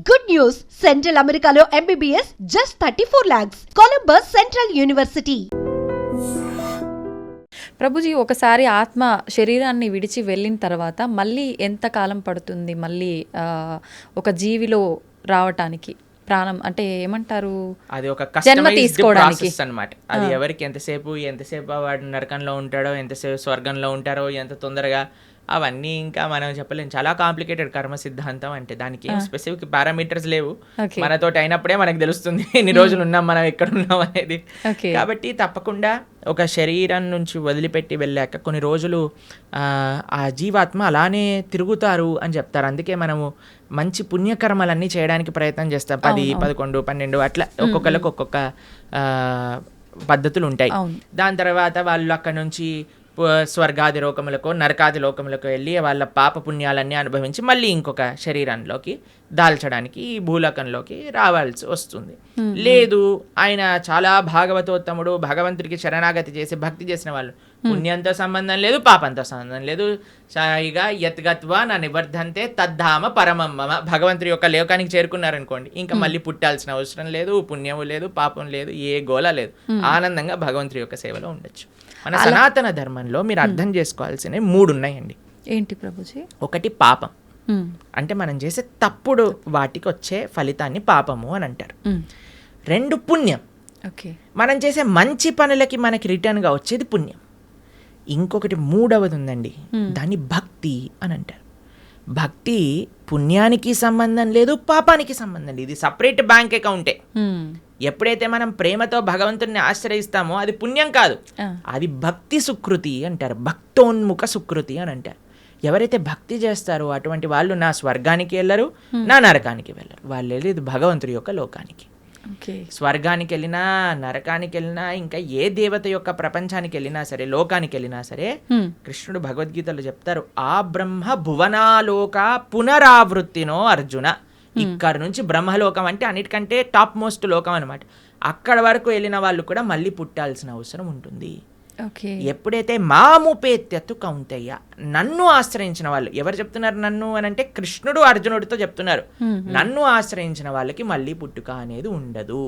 Good news! Central Americano MBBS just 34 lakhs. Columbus Central University. Prabhuji, ఒకసారి ఆత్మ శరీరాన్ని విడిచి వెళ్ళిన తర్వాత మళ్ళీ ఎంత కాలం పడుతుంది మళ్ళీ ఒక జీవిలో రావటానికి? ప్రాణం అంటే ఏమంటారు, అది ఒక జన్మ తీసుకోవడానికి అన్నమాట. అది ఎవరికి ఎంతసేపు వాడు నరకంలో ఉంటాడో, ఎంతసేపు స్వర్గంలో ఉంటారో, ఎంత తొందరగా, అవన్నీ ఇంకా మనం చెప్పలేము. చాలా కాంప్లికేటెడ్ కర్మ సిద్ధాంతం అంటే. దానికి ఏం స్పెసిఫిక్ పారామీటర్స్ లేవు. మనతోటి అయినప్పుడే మనకు తెలుస్తుంది ఎన్ని రోజులు ఉన్నాం, మనం ఎక్కడ ఉన్నాం అనేది. కాబట్టి తప్పకుండా ఒక శరీరం నుంచి వదిలిపెట్టి వెళ్ళాక కొన్ని రోజులు ఆ జీవాత్మ అలానే తిరుగుతారు అని చెప్తారు. అందుకే మనము మంచి పుణ్యకర్మలన్నీ చేయడానికి ప్రయత్నం చేస్తాం. 10, 11, 12 అట్లా ఒక్కొక్కరికి ఒక్కొక్క పద్ధతులు ఉంటాయి. దాని తర్వాత వాళ్ళు అక్కడ నుంచి స్వర్గాది లోకములకు, నరకాది లోకములకు వెళ్ళి వాళ్ళ పాప పుణ్యాలన్నీ అనుభవించి మళ్ళీ ఇంకొక శరీరంలోకి దాల్చడానికి ఈ భూలోకంలోకి రావాల్సి వస్తుంది. లేదు, ఆయన చాలా భాగవతోత్తముడు, భగవంతుడికి శరణాగతి చేసి భక్తి చేసిన వాళ్ళు, పుణ్యంతో సంబంధం లేదు, పాపంతో సంబంధం లేదు, సాయిగా యత్గత్వా నా నివర్ధంతే తద్ధామ పరమమ్మ, భగవంతుడి యొక్క లోకానికి చేరుకున్నారనుకోండి, ఇంకా మళ్ళీ పుట్టాల్సిన అవసరం లేదు, పుణ్యము లేదు, పాపం లేదు, ఏ గోల లేదు, ఆనందంగా భగవంతుడి యొక్క సేవలో ఉండొచ్చు. మన సనాతన ధర్మంలో మీరు అర్థం చేసుకోవాల్సినవి 3 ఉన్నాయండి. ఏంటి ప్రభుజీ? ఒకటి పాపం, అంటే మనం చేసే తప్పుడు వాటికి వచ్చే ఫలితాన్ని పాపము అని అంటారు. 2 పుణ్యం, మనం చేసే మంచి పనులకి మనకి రిటర్న్గా వచ్చేది పుణ్యం. ఇంకొకటి 3వది ఉందండి, దాన్ని భక్తి అని అంటారు. భక్తి పుణ్యానికి సంబంధం లేదు, పాపానికి సంబంధం లేదు. ఇది సపరేట్ బ్యాంక్ అకౌంటే. ఎప్పుడైతే మనం ప్రేమతో భగవంతుడిని ఆశ్రయిస్తామో అది పుణ్యం కాదు, అది భక్తి సుకృతి అంటారు, భక్తోన్ముఖ సుకృతి అని అంటారు. ఎవరైతే భక్తి చేస్తారో అటువంటి వాళ్ళు నా స్వర్గానికి వెళ్ళరు, నా నరకానికి వెళ్ళరు. వాళ్ళు వెళ్ళేది భగవంతుడి యొక్క లోకానికి. స్వర్గానికి వెళ్ళినా, నరకానికి వెళ్ళినా, ఇంకా ఏ దేవత యొక్క ప్రపంచానికి వెళ్ళినా సరే, లోకానికి వెళ్ళినా సరే, కృష్ణుడు భగవద్గీతలో చెప్తారు, ఆ బ్రహ్మ భువనాలోక పునరావృత్తినో అర్జున. ఇక్కడ నుంచి బ్రహ్మలోకం అంటే అన్నిటికంటే టాప్ మోస్ట్ లోకం అనమాట. అక్కడ వరకు వెళ్ళిన వాళ్ళు కూడా మళ్ళీ పుట్టాల్సిన అవసరం ఉంటుంది. ఎప్పుడైతే మాముపేత్యత్తు కౌంతయ్య, నన్ను ఆశ్రయించిన వాళ్ళు, ఎవరు చెప్తున్నారు నన్ను అని అంటే కృష్ణుడు అర్జునుడితో చెప్తున్నారు, నన్ను ఆశ్రయించిన వాళ్ళకి మళ్ళీ పుట్టుక అనేది ఉండదు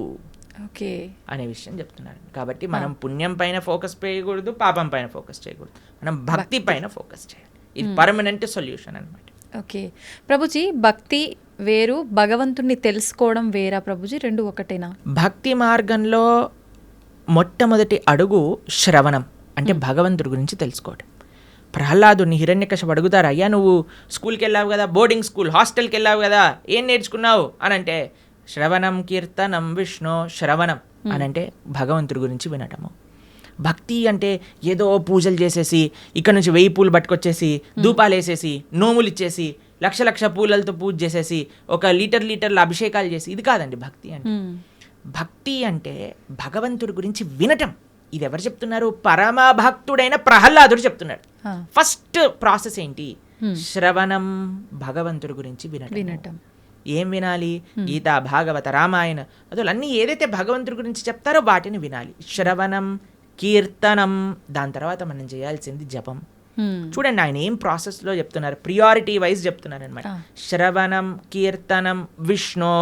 అనే విషయం చెప్తున్నారు. కాబట్టి మనం పుణ్యం పైన ఫోకస్ చేయకూడదు, పాపం పైన ఫోకస్ చేయకూడదు, మనం భక్తి పైన ఫోకస్ చేయాలి. ఇది పర్మనెంట్ సొల్యూషన్ అనమాట. ఓకే ప్రభుజీ, భక్తి వేరు, భగవంతుణ్ణి తెలుసుకోవడం వేరా ప్రభుజీ? 2 ఒకటేనా? భక్తి మార్గంలో మొట్టమొదటి అడుగు శ్రవణం, అంటే భగవంతుడి గురించి తెలుసుకోవడం. ప్రహ్లాదుని హిరణ్యకశిపుడు అడుగుతారు, అయ్యా నువ్వు స్కూల్కి వెళ్ళావు కదా, బోర్డింగ్ స్కూల్ హాస్టల్కి వెళ్ళావు కదా, ఏం నేర్చుకున్నావు అని అంటే, శ్రవణం కీర్తనం విష్ణు, శ్రవణం అని అంటే భగవంతుడి గురించి వినటము. భక్తి అంటే ఏదో పూజలు చేసేసి, ఇక్కడ నుంచి 1000 పూలు పట్టుకొచ్చేసి, ధూపాలు వేసేసి, నోములు ఇచ్చేసి, లక్ష పూలలతో పూజ చేసేసి, ఒక లీటర్ల అభిషేకాలు చేసి, ఇది కాదండి భక్తి అంటే. భక్తి అంటే భగవంతుడి గురించి వినటం. ఇది ఎవరు చెప్తున్నారు? పరమభక్తుడైన ప్రహ్లాదుడు చెప్తున్నాడు. ఫస్ట్ ప్రాసెస్ ఏంటి? శ్రవణం, భగవంతుడి గురించి వినటం. ఏం వినాలి? గీత, భాగవత, రామాయణ అసలు అన్నీ ఏదైతే భగవంతుడి గురించి చెప్తారో వాటిని వినాలి. శ్రవణం, కీర్తనం, దాని తర్వాత మనం చేయాల్సింది జపం. చూడండి ఆయన ఏం ప్రాసెస్లో చెప్తున్నారు, ప్రియారిటీ వైజ్ చెప్తున్నారు అనమాట. శ్రవణం, కీర్తనం, విష్ణో,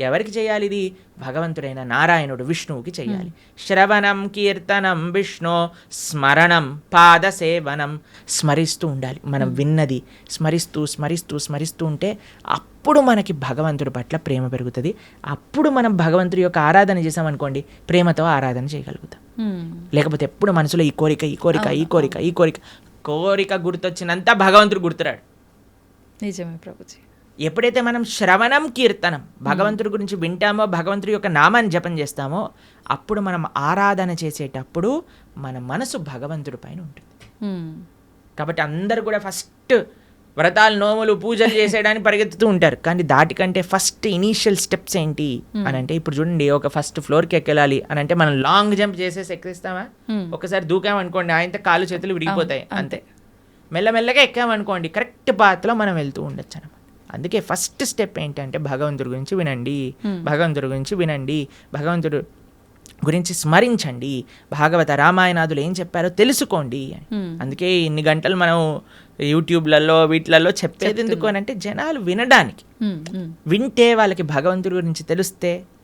ఎవరికి చేయాలి ఇది? భగవంతుడైన నారాయణుడు విష్ణువుకి చేయాలి. శ్రవణం, కీర్తనం, విష్ణు, స్మరణం, పాదసేవనం, స్మరిస్తూ ఉండాలి. మనం విన్నది స్మరిస్తూ ఉంటే అప్పుడు మనకి భగవంతుడి పట్ల ప్రేమ పెరుగుతుంది. అప్పుడు మనం భగవంతుడి యొక్క ఆరాధన చేసామనుకోండి, ప్రేమతో ఆరాధన చేయగలుగుతాం. లేకపోతే ఎప్పుడు మనసులో ఈ కోరిక గుర్తొచ్చినంత భగవంతుడు గుర్తురాడు. నిజమే ప్రభుజీ. ఎప్పుడైతే మనం శ్రవణం, కీర్తనం, భగవంతుడి గురించి వింటామో, భగవంతుడి యొక్క నామాన్ని జపం చేస్తామో, అప్పుడు మనం ఆరాధన చేసేటప్పుడు మన మనసు భగవంతుడి పైన ఉంటుంది. కాబట్టి అందరూ కూడా ఫస్ట్ వ్రతాలు, నోములు, పూజలు చేసేయడానికి పరిగెత్తుతూ ఉంటారు. కానీ దాటికంటే ఫస్ట్ ఇనీషియల్ స్టెప్స్ ఏంటి అని అంటే, ఇప్పుడు చూడండి, ఒక ఫస్ట్ ఫ్లోర్కి ఎక్కాలి అని అంటే మనం లాంగ్ జంప్ చేసేసి ఎక్కిస్తామా? ఒకసారి దూకామనుకోండి, ఆయనతో కాళ్ళు చేతులు విరిగిపోతాయి, అంతే. మెల్లమెల్లగా ఎక్కామనుకోండి, కరెక్ట్ పాత్లో మనం వెళ్తూ ఉండొచ్చు అనమాట. అందుకే ఫస్ట్ స్టెప్ ఏంటంటే భగవంతుడి గురించి వినండి, భగవంతుడి గురించి స్మరించండి, భాగవత రామాయణాదులు ఏం చెప్పారో తెలుసుకోండి అని. అందుకే ఇన్ని గంటలు మనం యూట్యూబ్లలో వీటిలలో చెప్పేది ఎందుకు అని అంటే జనాలు వినడానికి. వింటే వాళ్ళకి భగవంతుడి గురించి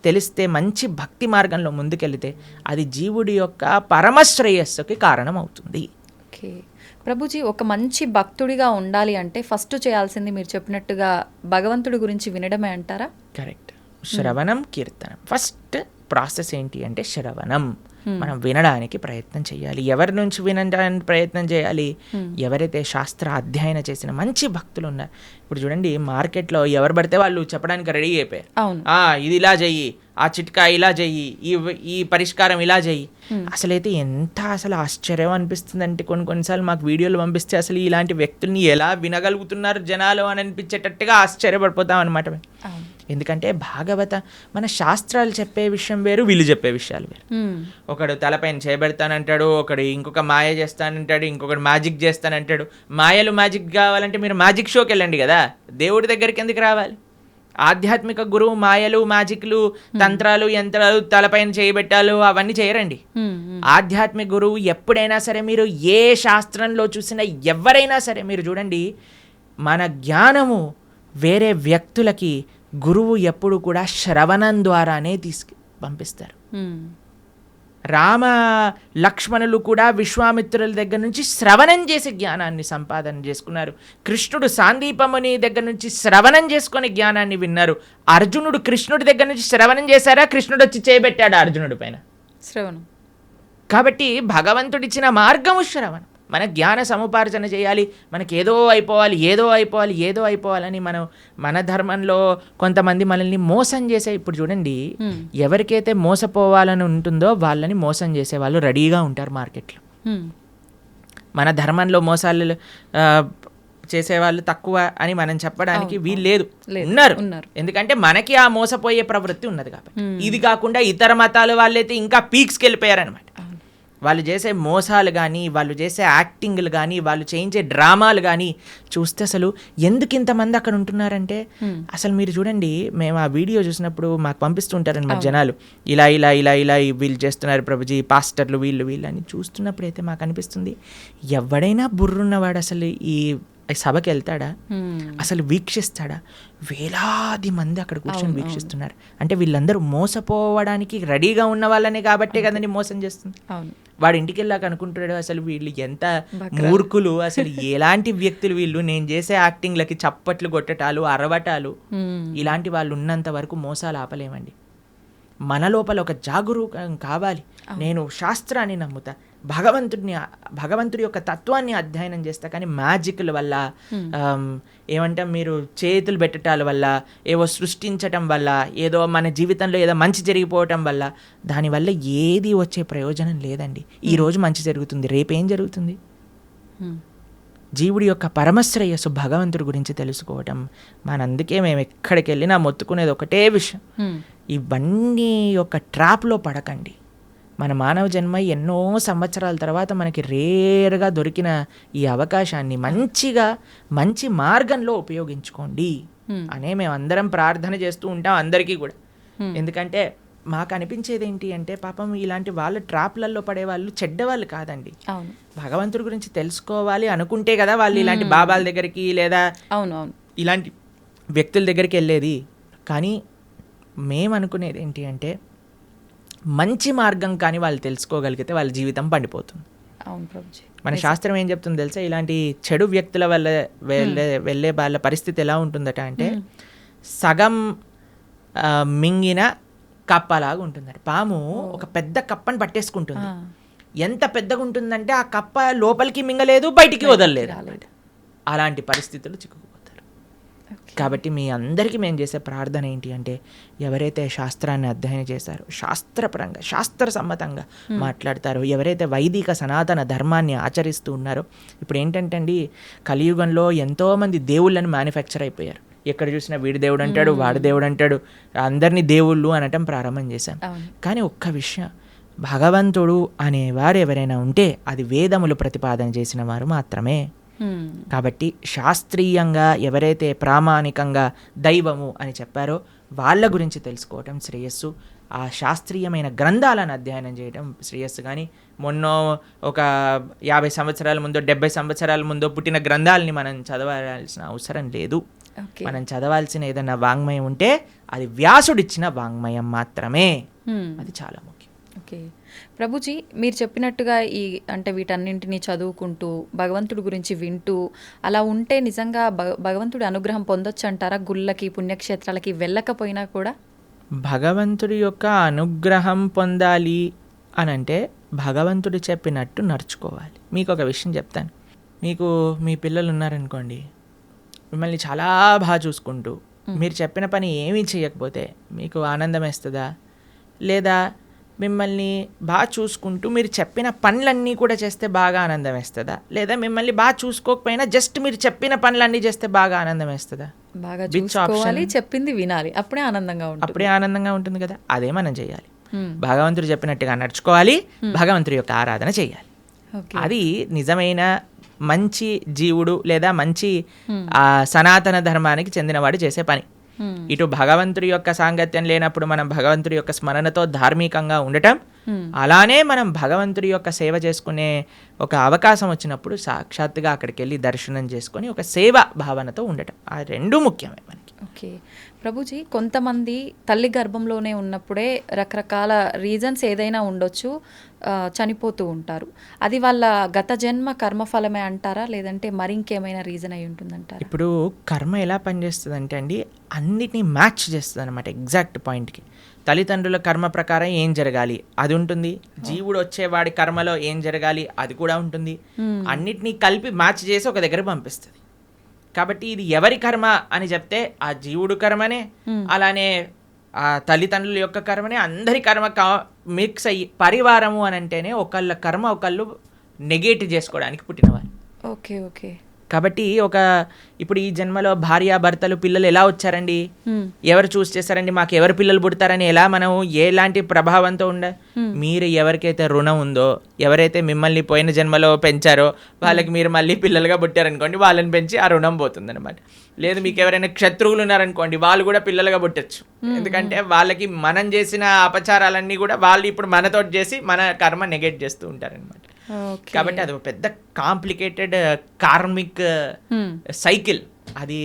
తెలిస్తే మంచి భక్తి మార్గంలో ముందుకెళ్తే అది జీవుడి యొక్క పరమశ్రేయస్సుకి కారణం అవుతుంది. ఓకే ప్రభుజీ, ఒక మంచి భక్తుడిగా ఉండాలి అంటే ఫస్ట్ చేయాల్సింది మీరు చెప్పినట్టుగా భగవంతుడి గురించి వినడమే అంటారా? కరెక్ట్. శ్రవణం, కీర్తనం. ఫస్ట్ ప్రాసెస్ ఏంటి అంటే శ్రవణం. మనం వినడానికి ప్రయత్నం చేయాలి. ఎవరి నుంచి వినడానికి ప్రయత్నం చేయాలి? ఎవరైతే శాస్త్ర అధ్యయనం చేసిన మంచి భక్తులు ఉన్నారు. ఇప్పుడు చూడండి, మార్కెట్లో ఎవరు పడితే వాళ్ళు చెప్పడానికి రెడీ అయిపోయారు. ఇది ఇలా చెయ్యి, ఆ చిట్కా ఇలా చెయ్యి, ఈ పరిష్కారం ఇలా చెయ్యి. అసలైతే ఎంత అసలు ఆశ్చర్యం అనిపిస్తుంది అంటే కొన్నిసార్లు మాకు వీడియోలు పంపిస్తే అసలు ఇలాంటి వ్యక్తుల్ని ఎలా వినగలుగుతున్నారు జనాలు అని అనిపించేటట్టుగా ఆశ్చర్యపడిపోతాం అనమాట. ఎందుకంటే మన శాస్త్రాలు చెప్పే విషయం వేరు, వీళ్ళు చెప్పే విషయాలు వేరు. ఒకడు తలపైన చేయబెడతానంటాడు, ఒకడు ఇంకొక మాయ చేస్తానంటాడు, ఇంకొకడు మ్యాజిక్ చేస్తానంటాడు. మాయలు మ్యాజిక్ కావాలంటే మీరు మ్యాజిక్ షోకి వెళ్ళండి కదా, దేవుడి దగ్గరికి ఎందుకు రావాలి? ఆధ్యాత్మిక గురువు మాయలు, మ్యాజిక్లు, తంత్రాలు, యంత్రాలు, తలపైన చేయబెట్టాలు అవన్నీ చేయరండి. ఆధ్యాత్మిక గురువు ఎప్పుడైనా సరే, మీరు ఏ శాస్త్రంలో చూసినా ఎవరైనా సరే మీరు చూడండి, మన జ్ఞానము వేరే వ్యక్తులకి గురువు ఎప్పుడు కూడా శ్రవణం ద్వారానే పంపిస్తారు. రామ లక్ష్మణులు కూడా విశ్వామిత్రుల దగ్గర నుంచి శ్రవణం చేసి జ్ఞానాన్ని సంపాదన చేసుకున్నారు. కృష్ణుడు సాందీపముని దగ్గర నుంచి శ్రవణం చేసుకొని జ్ఞానాన్ని విన్నారు. అర్జునుడు కృష్ణుడి దగ్గర నుంచి శ్రవణం చేశారా? కృష్ణుడు వచ్చి చేయబెట్టాడు అర్జునుడి పైన శ్రవణం. కాబట్టి భగవంతుడిచ్చిన మార్గము శ్రవణం. మన జ్ఞాన సముపార్జన చేయాలి. మనకి ఏదో అయిపోవాలని మన ధర్మంలో కొంతమంది మనల్ని మోసం చేసే, ఇప్పుడు చూడండి, ఎవరికైతే మోసపోవాలని ఉంటుందో వాళ్ళని మోసం చేసే వాళ్ళు రెడీగా ఉంటారు మార్కెట్లో. మన ధర్మంలో మోసాలు చేసేవాళ్ళు తక్కువ అని మనం చెప్పడానికి వీల్లేదు, ఉన్నారు. ఎందుకంటే మనకి ఆ మోసపోయే ప్రవృత్తి ఉన్నది కాబట్టి. ఇది కాకుండా ఇతర మతాల వాళ్ళైతే ఇంకా పీక్స్కి వెళ్ళిపోయారనమాట. వాళ్ళు చేసే మోసాలు కానీ, వాళ్ళు చేసే యాక్టింగ్లు కానీ, వాళ్ళు చేయించే డ్రామాలు కానీ చూస్తే అసలు ఎందుకు ఇంతమంది అక్కడ ఉంటున్నారంటే, అసలు మీరు చూడండి, మేము ఆ వీడియో చూసినప్పుడు మాకు పంపిస్తుంటారనమాట జనాలు, ఇలా ఇలా ఇలా ఇలా వీళ్ళు చేస్తున్నారు ప్రభుజీ, పాస్టర్లు వీళ్ళు అని చూస్తున్నప్పుడు అయితే మాకు అనిపిస్తుంది, ఎవడైనా బుర్రున్నవాడు అసలు ఈ సభకి వెళ్తాడా? అసలు వీక్షిస్తాడా? వేలాది మంది అక్కడ కూర్చొని వీక్షిస్తున్నారు అంటే వీళ్ళందరూ మోసపోవడానికి రెడీగా ఉన్న వాళ్ళనే కాబట్టే కదండి మోసం చేస్తుంది. వాడు ఇంటికి వెళ్ళాక అనుకుంటాడు, అసలు వీళ్ళు ఎంత మూర్ఖులు, అసలు ఎలాంటి వ్యక్తులు వీళ్ళు, నేను చేసే యాక్టింగ్లకి చప్పట్లు కొట్టటాలు, అరవటాలు, ఇలాంటి వాళ్ళు ఉన్నంత వరకు మోసాలు ఆపలేమండి. మన లోపల ఒక జాగరూకం కావాలి. నేను శాస్త్రాన్ని నమ్ముతా, భగవంతుడి యొక్క తత్వాన్ని అధ్యయనం చేస్తా, కానీ మ్యాజిక్ల వల్ల ఏమంటాం, మీరు చేతులు పెట్టటాల వల్ల, ఏవో సృష్టించటం వల్ల, ఏదో మన జీవితంలో ఏదో మంచి జరిగిపోవటం వల్ల, దానివల్ల ఏది వచ్చే ప్రయోజనం లేదండి. ఈరోజు మంచి జరుగుతుంది, రేపేం జరుగుతుంది? జీవుడి యొక్క పరమశ్రేయస్సు భగవంతుడి గురించి తెలుసుకోవటం. అందుకే మేము ఎక్కడికి వెళ్ళినా మొత్తుకునేది ఒకటే విషయం, ఇవన్నీ యొక్క ట్రాప్లో పడకండి. మన మానవ జన్మ ఎన్నో సంవత్సరాల తర్వాత మనకి రేర్గా దొరికిన ఈ అవకాశాన్ని మంచి మార్గంలో ఉపయోగించుకోండి అనే మేము అందరం ప్రార్థన చేస్తూ ఉంటాం అందరికీ కూడా. ఎందుకంటే మాకు అనిపించేది ఏంటి అంటే, పాపం ఇలాంటి వాళ్ళ ట్రాప్లలో పడే వాళ్ళు చెడ్డవాళ్ళు కాదండి. భగవంతుడి గురించి తెలుసుకోవాలి అనుకుంటే కదా వాళ్ళు ఇలాంటి బాబాల దగ్గరికి లేదా ఇలాంటి వ్యక్తుల దగ్గరికి వెళ్ళేది. కానీ మేము అనుకునేది ఏంటి అంటే, మంచి మార్గం కానీ వాళ్ళు తెలుసుకోగలిగితే వాళ్ళ జీవితం పండిపోతుంది. మన శాస్త్రం ఏం చెప్తుంది తెలుసా, ఇలాంటి చెడు వ్యక్తుల వల్ల వెళ్ళే వాళ్ళ పరిస్థితి ఎలా ఉంటుందట అంటే, సగం మింగిన కప్పలాగా ఉంటుందట. పాము ఒక పెద్ద కప్పని పట్టేసుకుంటుంది. ఎంత పెద్దగా ఉంటుందంటే ఆ కప్ప లోపలికి మింగలేదు, బయటికి వదలలేదు. అలాంటి పరిస్థితులు చిక్కుకుపోతారు. కాబట్టి మీ అందరికీ మేము చేసే ప్రార్థన ఏంటి అంటే, ఎవరైతే శాస్త్రాన్ని అధ్యయనం చేశారో, శాస్త్రపరంగా శాస్త్రసమ్మతంగా మాట్లాడతారో, ఎవరైతే వైదిక సనాతన ధర్మాన్ని ఆచరిస్తూ ఉన్నారో, ఇప్పుడు ఏంటంటే అండి, కలియుగంలో ఎంతోమంది దేవుళ్ళని మ్యానుఫ్యాక్చర్ అయిపోయారు. ఎక్కడ చూసినా వీడి దేవుడు అంటాడు, వాడి దేవుడు అంటాడు, అందరినీ దేవుళ్ళు అనటం ప్రారంభం చేశాం. కానీ ఒక్క విషయం, భగవంతుడు అనేవారు ఎవరైనా ఉంటే అది వేదములు ప్రతిపాదన చేసిన వారు మాత్రమే. కాబట్టి శాస్త్రీయంగా ఎవరైతే ప్రామాణికంగా దైవము అని చెప్పారో వాళ్ళ గురించి తెలుసుకోవటం శ్రేయస్సు. ఆ శాస్త్రీయమైన గ్రంథాలను అధ్యయనం చేయడం శ్రేయస్సు. కానీ మొన్న ఒక 50 సంవత్సరాల ముందో 70 సంవత్సరాల ముందో పుట్టిన గ్రంథాలని మనం చదవాల్సిన అవసరం లేదు. మనం చదవాల్సిన ఏదైనా వాంగ్మయం ఉంటే అది వ్యాసుడిచ్చిన వాంగ్మయం మాత్రమే. అది చాలా ముఖ్యం. ఓకే ప్రభుజీ, మీరు చెప్పినట్టుగా అంటే వీటన్నింటినీ చదువుకుంటూ భగవంతుడి గురించి వింటూ అలా ఉంటే నిజంగా భగవంతుడి అనుగ్రహం పొందొచ్చు అంటారా? గుళ్ళకి పుణ్యక్షేత్రాలకి వెళ్ళకపోయినా కూడా భగవంతుడి యొక్క అనుగ్రహం పొందాలి అని అంటే భగవంతుడు చెప్పినట్టు నడుచుకోవాలి. మీకు ఒక విషయం చెప్తాను. మీకు మీ పిల్లలు ఉన్నారనుకోండి, మిమ్మల్ని చాలా బాగా చూసుకుంటూ మీరు చెప్పిన పని ఏమీ చేయకపోతే మీకు ఆనందం వేస్తుందా? లేదా మిమ్మల్ని బాగా చూసుకుంటూ మీరు చెప్పిన పనులన్నీ కూడా చేస్తే బాగా ఆనందం వేస్తుందా? లేదా మిమ్మల్ని బాగా చూసుకోకపోయినా జస్ట్ మీరు చెప్పిన పనులన్నీ చేస్తే బాగా ఆనందం వేస్తుందా? బాగా చూసుకోవాలి, చెప్పింది వినాలి, అప్పుడే ఆనందంగా ఉంటుంది కదా. అదే మనం చేయాలి. భగవంతుడు చెప్పినట్టుగా నడుచుకోవాలి, భగవంతుడి యొక్క ఆరాధన చేయాలి. అది నిజమైన మంచి జీవుడు లేదా మంచి సనాతన ధర్మానికి చెందినవాడు చేసే పని. ఇటు భగవంతుడి యొక్క సాంగత్యం లేనప్పుడు మనం భగవంతుడి యొక్క స్మరణతో ధార్మికంగా ఉండటం, అలానే మనం భగవంతుడి యొక్క సేవ చేసుకునే ఒక అవకాశం వచ్చినప్పుడు సాక్షాత్తుగా అక్కడికి వెళ్ళి దర్శనం చేసుకొని ఒక సేవ భావనతో ఉండటం, ఆ రెండు ముఖ్యమే మనకి. ఓకే ప్రభుజీ, కొంతమంది తల్లి గర్భంలోనే ఉన్నప్పుడే రకరకాల రీజన్స్ ఏదైనా ఉండొచ్చు, చనిపోతూ ఉంటారు. అది వాళ్ళ గత జన్మ కర్మఫలమే అంటారా, లేదంటే మరి ఇంకేమైనా రీజన్ అయి ఉంటుందంటారా? ఇప్పుడు కర్మ ఎలా పనిచేస్తుంది అంటే అండి, అన్నిటినీ మ్యాచ్ చేస్తుంది అనమాట ఎగ్జాక్ట్ పాయింట్కి. తల్లిదండ్రుల కర్మ ప్రకారం ఏం జరగాలి అది ఉంటుంది, జీవుడు వచ్చేవాడి కర్మలో ఏం జరగాలి అది కూడా ఉంటుంది. అన్నిటినీ కలిపి మ్యాచ్ చేసి ఒక దగ్గర పంపిస్తుంది. కాబట్టి ఇది ఎవరి కర్మ అని చెప్తే ఆ జీవుడు కర్మనే, అలానే ఆ తల్లిదండ్రుల యొక్క కర్మనే, అందరి కర్మ మిక్స్ అయ్యి పరివారము అని అంటేనే ఒకళ్ళ కర్మ ఒకళ్ళు నెగేట్ చేసుకోవడానికి పుట్టినవారు. Okay okay. కాబట్టి ఇప్పుడు ఈ జన్మలో భార్యాభర్తలు పిల్లలు ఎలా వచ్చారండి, ఎవరు చూస్ చేస్తారండి, మాకు ఎవరు పిల్లలు పుడతారని ఎలా మనం ఎలాంటి ప్రభావంతో మీరు ఎవరికైతే రుణం ఉందో, ఎవరైతే మిమ్మల్ని పోయిన జన్మలో పెంచారో వాళ్ళకి మీరు మళ్ళీ పిల్లలుగా పుట్టారనుకోండి, వాళ్ళని పెంచి ఆ రుణం పోతుంది అనమాట. లేదు మీకు ఎవరైనా శత్రువులు ఉన్నారనుకోండి, వాళ్ళు కూడా పిల్లలుగా పుట్టచ్చు. ఎందుకంటే వాళ్ళకి మనం చేసిన అపచారాలన్నీ కూడా వాళ్ళు ఇప్పుడు మనతో చేసి మన కర్మ నెగెట్ చేస్తూ ఉంటారనమాట. కాబట్టి అది ఒక పెద్ద కాంప్లికేటెడ్ కార్మిక్ సైకిల్. అది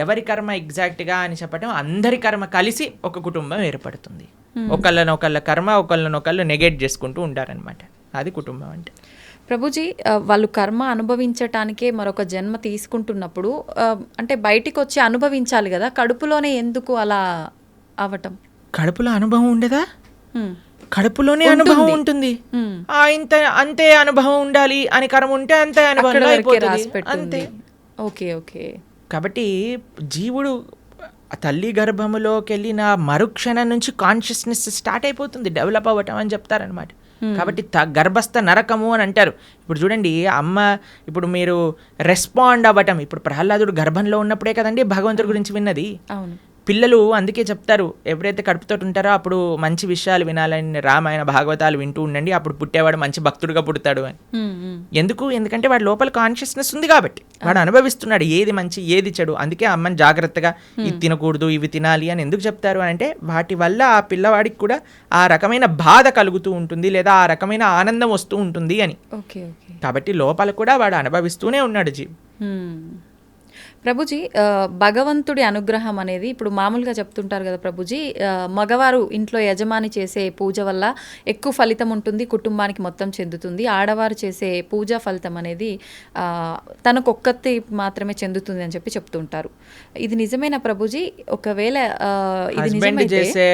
ఎవరి కర్మ ఎగ్జాక్ట్గా అని చెప్పటం, అందరి కర్మ కలిసి ఒక కుటుంబం ఏర్పడుతుంది. ఒకళ్ళ కర్మ ఒకళ్ళనొకళ్ళు నెగెట్ చేసుకుంటూ ఉంటారనమాట. అది కుటుంబం అంటే. ప్రభుజీ, వాళ్ళు కర్మ అనుభవించటానికే మరొక జన్మ తీసుకుంటున్నప్పుడు అంటే బయటికి వచ్చి అనుభవించాలి కదా, కడుపులోనే ఎందుకు అలా అవటం? కడుపులో అనుభవం ఉండదా? కడుపులోనే అనుభవం ఉంటుంది. అంతే అనుభవం ఉండాలి అని కర్మ ఉంటే అంతే అనుభవం అయిపోతుంది. Okay okay. కాబట్టి జీవుడు తల్లి గర్భములోకి వెళ్ళిన మరుక్షణం నుంచి కాన్షియస్నెస్ స్టార్ట్ అయిపోతుంది, డెవలప్ అవ్వటం అని చెప్తారనమాట. కాబట్టి గర్భస్థ నరకము అని అంటారు. ఇప్పుడు చూడండి, ఇప్పుడు మీరు రెస్పాండ్ అవ్వటం, ఇప్పుడు ప్రహ్లాదుడు గర్భంలో ఉన్నప్పుడే కదండి భగవంతుడి గురించి విన్నది. అవును. పిల్లలు అందుకే చెప్తారు, ఎవరైతే కడుపుతో ఉంటారో అప్పుడు మంచి విషయాలు వినాలని, రామాయణ భాగవతాలు వింటూ ఉండండి, అప్పుడు పుట్టేవాడు మంచి భక్తుడుగా పుడతాడు అని. ఎందుకంటే వాడి లోపల కాన్షియస్నెస్ ఉంది కాబట్టి, వాడు అనుభవిస్తున్నాడు ఏది మంచి ఏది చెడు. అందుకే అమ్మని జాగ్రత్తగా ఇది తినకూడదు ఇవి తినాలి అని ఎందుకు చెప్తారు అని అంటే, వాటి వల్ల ఆ పిల్లవాడికి కూడా ఆ రకమైన బాధ కలుగుతూ ఉంటుంది, లేదా ఆ రకమైన ఆనందం వస్తూ ఉంటుంది అని. కాబట్టి లోపల కూడా వాడు అనుభవిస్తూనే ఉన్నాడు జీవి. ప్రభుజీ, భగవంతుడి అనుగ్రహం అనేది ఇప్పుడు మామూలుగా చెప్తుంటారు కదా ప్రభుజీ, మగవారు ఇంట్లో యజమాని చేసే పూజ వల్ల ఎక్కువ ఫలితం ఉంటుంది, కుటుంబానికి మొత్తం చెందుతుంది. ఆడవారు చేసే పూజా ఫలితం అనేది తనకొక్కతి మాత్రమే చెందుతుంది అని చెప్తుంటారు. ఇది నిజమేనా ప్రభుజీ? ఒకవేళ హస్బెండ్ చేసే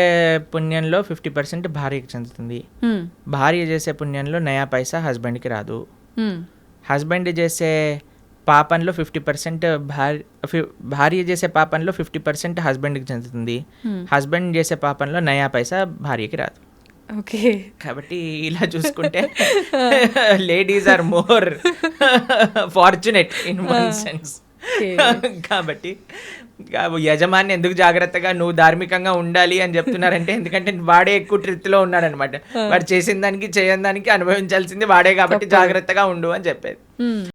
పుణ్యంలో 50% భార్యకి చెందుతుంది, భార్య చేసే పుణ్యంలో నయా పైసా హస్బెండ్కి రాదు. హస్బెండ్ చేసే పాపంలో 50% భార్య చేసే పాపంలో 50% హస్బెండ్కి చెందుతుంది, హస్బెండ్ చేసే పాపంలో నయా పైసా భార్యకి రాదు. ఓకే. కాబట్టి ఇలా చూసుకుంటే ladies are more fortunate in one sense. కాబట్టి యజమాని ఎందుకు జాగ్రత్తగా నువ్వు ధార్మికంగా ఉండాలి అని చెప్తున్నారంటే, ఎందుకంటే వాడే ఎక్కువ ట్రిత్లో ఉన్నాడనమాట. వాడు చేసిన దానికి చేయని దానికి అనుభవించాల్సింది వాడే, కాబట్టి జాగ్రత్తగా ఉండు అని చెప్పేది.